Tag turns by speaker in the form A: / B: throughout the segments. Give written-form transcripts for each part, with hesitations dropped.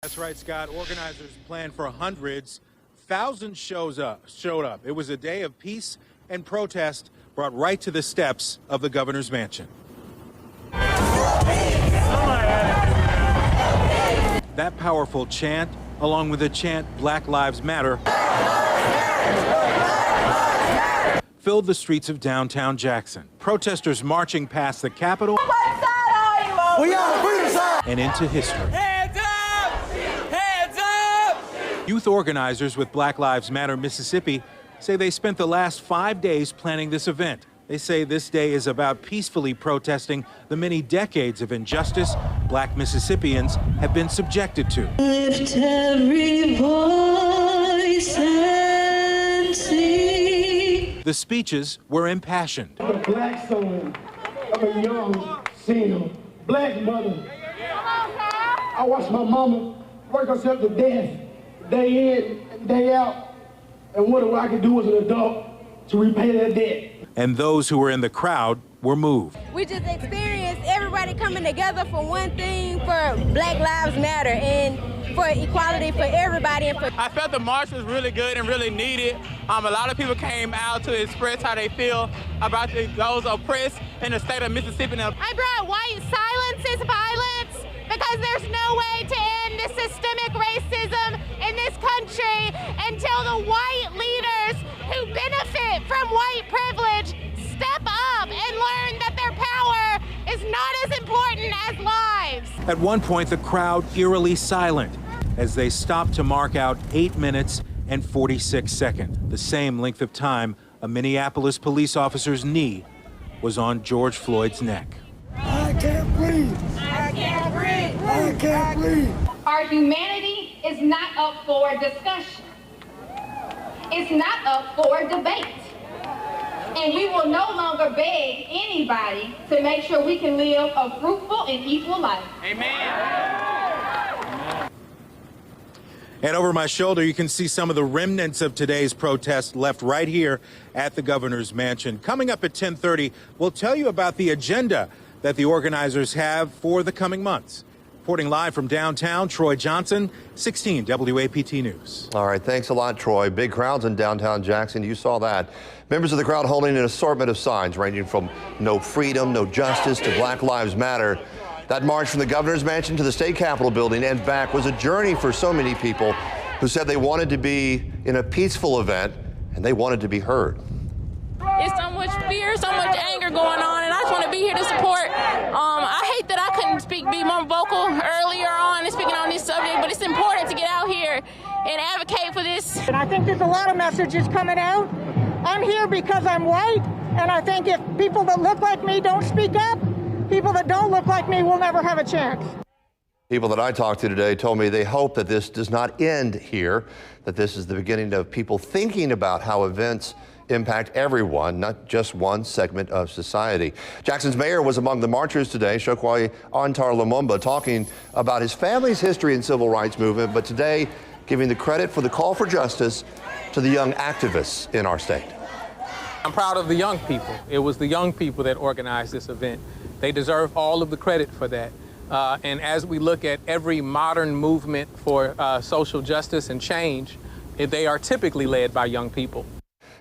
A: That's right, Scott. Organizers planned for hundreds. Thousands showed up. It was a day of peace and protest brought right to the steps of the governor's mansion. That powerful chant, along with the chant Black Lives Matter, filled the streets of downtown Jackson. Protesters marching past the Capitol and into history.
B: Hands up! Hands up!
A: Youth organizers with Black Lives Matter Mississippi say they spent the last 5 days planning this event. They say this day is about peacefully protesting the many decades of injustice Black Mississippians have been subjected to.
C: Lift every voice and sing.
A: The speeches were impassioned.
D: The black son of a young, single, black mother. I watched my mama work herself to death, day in and day out, and wonder what I could do as an adult to repay that debt.
A: And those who were in the crowd were moved.
E: We just experienced everybody coming together for one thing, for Black Lives Matter and for equality for everybody. And for
B: I felt the march was really good and really needed. A lot of people came out to express how they feel about those oppressed in the state of Mississippi.
F: I brought white silence is violence because there's no way to end the systemic racism in this country until the white leaders who benefit from white privilege step up and learn that their power is not as important as lives.
A: At one point, the crowd eerily silent as they stopped to mark out 8 minutes and 46 seconds, the same length of time a Minneapolis police officer's knee was on George Floyd's neck.
D: I can't breathe.
F: I can't breathe.
D: I can't breathe.
G: Our humanity is not up for discussion. It's not up for debate. And we will no longer beg anybody to make sure we can live a fruitful and equal life.
B: Amen.
A: And over my shoulder, you can see some of the remnants of today's protest left right here at the governor's mansion. Coming up at 10:30, we'll tell you about the agenda that the organizers have for the coming months. Reporting live from downtown, Troy Johnson, 16 WAPT News.
H: All right, thanks a lot, Troy. Big crowds in downtown Jackson. You saw that. Members of the crowd holding an assortment of signs ranging from no freedom, no justice to Black Lives Matter. That march from the governor's mansion to the state capitol building and back was a journey for so many people who said they wanted to be in a peaceful event and they wanted to be heard.
I: It's so much fear, so much anger going on, and I just want to be here to support. I hate that I couldn't be more vocal earlier on and speaking on this subject, but it's important to get out here and advocate for this.
J: And I think there's a lot of messages coming out. I'm here because I'm white, and I think if people that look like me don't speak up, people that don't look like me will never have a chance.
H: People that I talked to today told me they hope that this does not end here, that this is the beginning of people thinking about how events impact everyone, not just one segment of society. Jackson's mayor was among the marchers today, Chokwe Antar Lumumba, talking about his family's history in civil rights movement, but today giving the credit for the call for justice to the young activists in our state.
B: I'm proud of the young people. It was the young people that organized this event. They deserve all of the credit for that. And as we look at every modern movement for social justice and change, they are typically led by young people.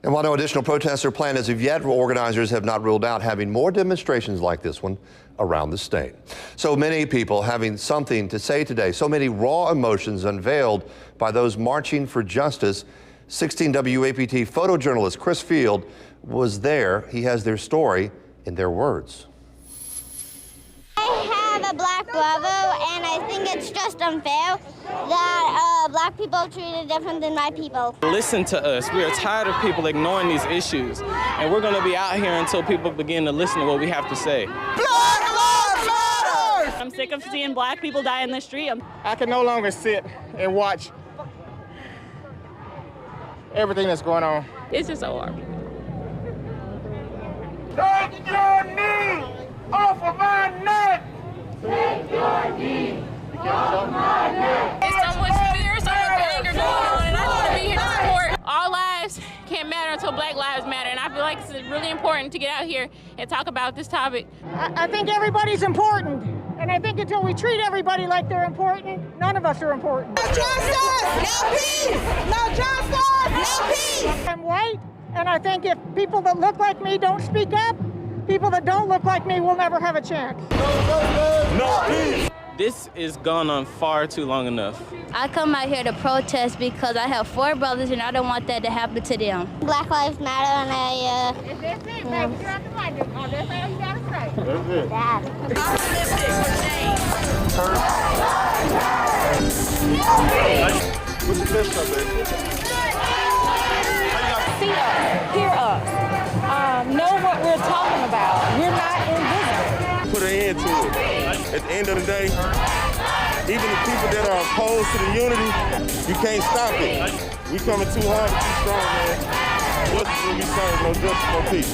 H: And while no additional protests are planned as of yet, organizers have not ruled out having more demonstrations like this one around the state. So many people having something to say today, so many raw emotions unveiled by those marching for justice. 16 WAPT photojournalist Chris Field was there. He has their story in their words.
K: I have a black brother, and I think it's just unfair that black people are treated different than white people.
L: Listen to us. We are tired of people ignoring these issues, and we're going to be out here until people begin to listen to what we have to say.
B: Black Lives Matter!
M: I'm sick of seeing black people die in the street.
D: I can no longer sit and watch everything that's going on.
I: It's just so hard.
D: Take your knee off of my neck! Take your knee off my neck!
I: It's so much fear, so much anger going on, and I just want to be here to support. All lives can't matter until Black Lives Matter, and I feel like it's really important to get out here and talk about this topic.
J: I think everybody's important, And I think until we treat everybody like they're important, none of us are important.
N: No justice, no peace. No justice, no peace.
J: I'm white, and I think if people that look like me don't speak up, people that don't look like me will never have a chance.
L: No peace. This is gone on far too long enough.
K: I come out here to protest because I have 4 brothers and I don't want that to happen to them. Black Lives Matter, and
F: Is this it, baby? You're at the mic. Oh, that's all you gotta say.
L: That's it.
N: What's the best up, baby?
O: See us, hear us, know what we're talking about. We're not invisible.
P: Put an end to it. At the end of the day, even the people that are opposed to the unity, you can't stop it. We coming too hard and too strong, man. Justice will be served, no justice, no peace.